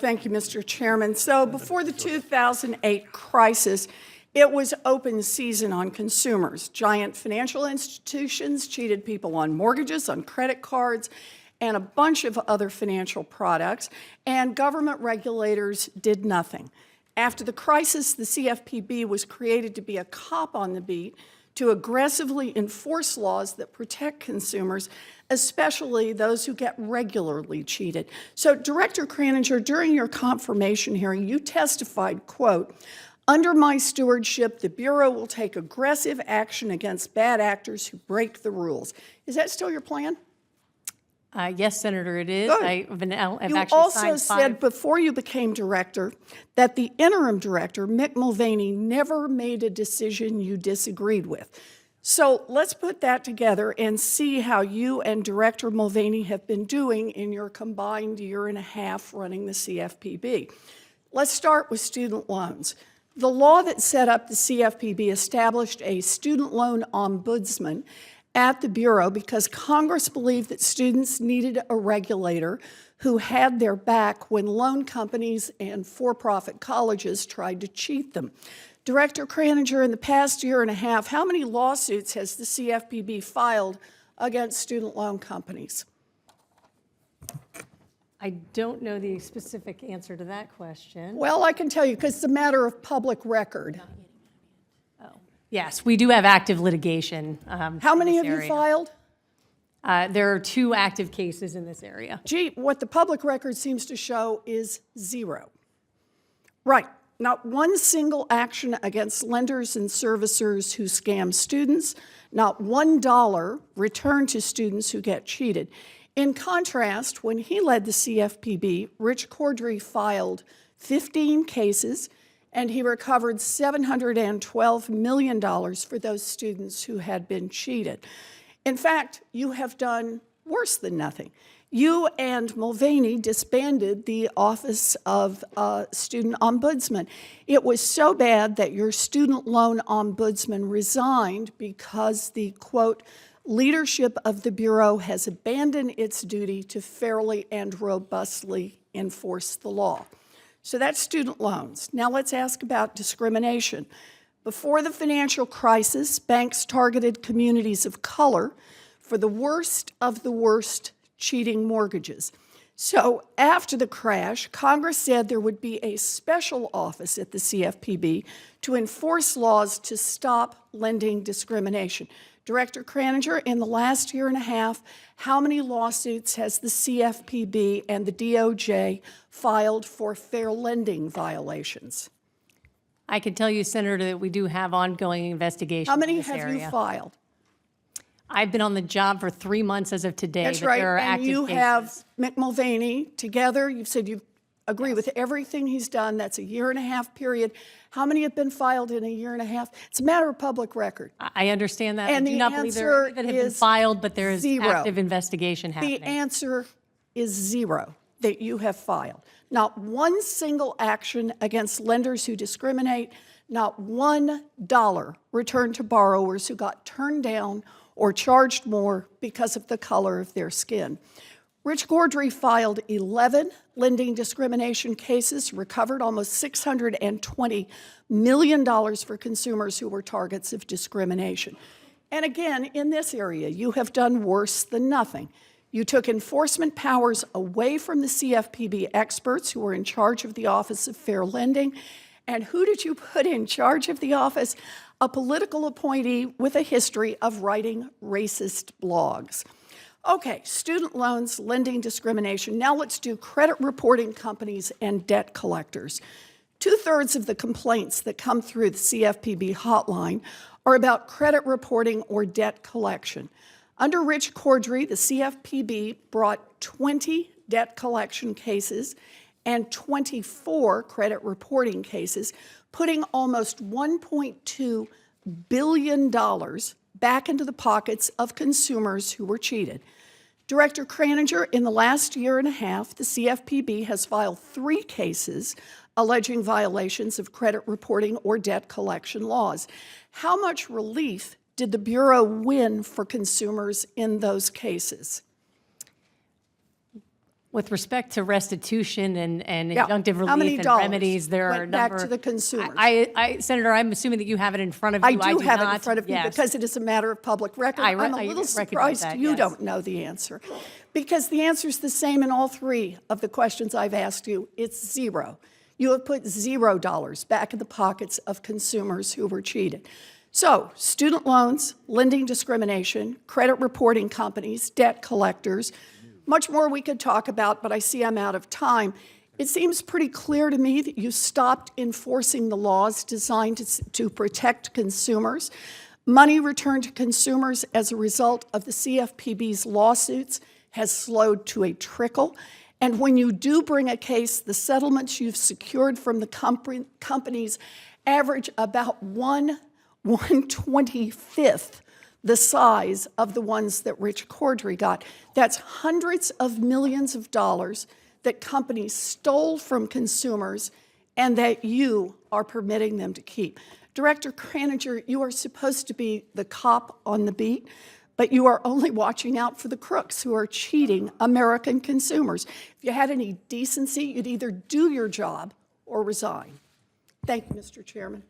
Thank you, Mr. Chairman. So before the 2008 crisis, it was open season on consumers. Giant financial institutions cheated people on mortgages, on credit cards, and a bunch of other financial products, and government regulators did nothing. After the crisis, the CFPB was created to be a cop on the beat to aggressively enforce laws that protect consumers, especially those who get regularly cheated. So, Director Kraninger, during your confirmation hearing, you testified, quote, "Under my stewardship, the Bureau will take aggressive action against bad actors who break the rules." Is that still your plan? Yes, Senator, it is. Good. I've You actually also signed said before you became director that the interim director, Mick Mulvaney, never made a decision you disagreed with. So let's put that together and see how you and Director Mulvaney have been doing in your combined year and a half running the CFPB. Let's start with student loans. The law that set up the CFPB established a student loan ombudsman at the Bureau because Congress believed that students needed a regulator who had their back when loan companies and for-profit colleges tried to cheat them. Director Kraninger, in the past year and a half, how many lawsuits has the CFPB filed against student loan companies? I don't know the specific answer to that question. Well, I can tell you because it's a matter of public record. Yes, we do have active litigation. How many have you filed? There are 2 active cases in this area. Gee, what the public record seems to show is 0. Right. Not one single action against lenders and servicers who scam students, not $1 returned to students who get cheated. In contrast, when he led the CFPB, Rich Cordry filed 15 cases, and he recovered $712 million for those students who had been cheated. In fact, you have done worse than nothing. You and Mulvaney disbanded the Office of Student Ombudsman. It was so bad that your student loan ombudsman resigned because the, quote, leadership of the Bureau has abandoned its duty to fairly and robustly enforce the law. So that's student loans. Now let's ask about discrimination. Before the financial crisis, banks targeted communities of color for the worst of the worst cheating mortgages. So after the crash, Congress said there would be a special office at the CFPB to enforce laws to stop lending discrimination. Director Kraninger, in the last year and a half, how many lawsuits has the CFPB and the DOJ filed for fair lending violations? I can tell you, Senator, that we do have ongoing investigations How many in this have area. you filed? I've been on the job for 3 months as of today. That's but right, there are and active you cases. have Mick Mulvaney together. You've said you agree with everything he's done. That's a year and a half period. How many have been filed in a year and a half? It's a matter of public record. I understand that. And I do the not believe there are answer any that have been is filed, but there is 0. active investigation happening. The answer is 0 that you have filed. Not one single action against lenders who discriminate, not $1 returned to borrowers who got turned down or charged more because of the color of their skin. Rich Cordry filed 11 lending discrimination cases, recovered almost $620 million for consumers who were targets of discrimination. And again, in this area, you have done worse than nothing. You took enforcement powers away from the CFPB experts who were in charge of the Office of Fair Lending. And who did you put in charge of the office? A political appointee with a history of writing racist blogs. Okay, student loans, lending discrimination. Now let's do credit reporting companies and debt collectors. 2/3 of the complaints that come through the CFPB hotline are about credit reporting or debt collection. Under Rich Cordry, the CFPB brought 20 debt collection cases and 24 credit reporting cases, putting almost $1.2 billion back into the pockets of consumers who were cheated. Director Kraninger, in the last year and a half, the CFPB has filed 3 cases alleging violations of credit reporting or debt collection laws. How much relief did the Bureau win for consumers in those cases? With respect to restitution and Yeah. injunctive How many relief and dollars remedies, there are a went back number. to the consumers? Senator, I'm assuming that you have it in front of you. I do have it in not. front of me Yes. because it is a matter of public record. I I'm a little recognize surprised that, you yes. don't know the answer, because the answer is the same in all three of the questions I've asked you. It's zero. You have put $0 back in the pockets of consumers who were cheated. So, student loans, lending discrimination, credit reporting companies, debt collectors, much more we could talk about, but I see I'm out of time. It seems pretty clear to me that you stopped enforcing the laws designed to protect consumers. Money returned to consumers as a result of the CFPB's lawsuits has slowed to a trickle. And when you do bring a case, the settlements you've secured from the companies average about 1/125th the size of the ones that Rich Cordry got. That's hundreds of millions of dollars that companies stole from consumers and that you are permitting them to keep. Director Kraninger, you are supposed to be the cop on the beat, but you are only watching out for the crooks who are cheating American consumers. If you had any decency, you'd either do your job or resign. Thank you, Mr. Chairman.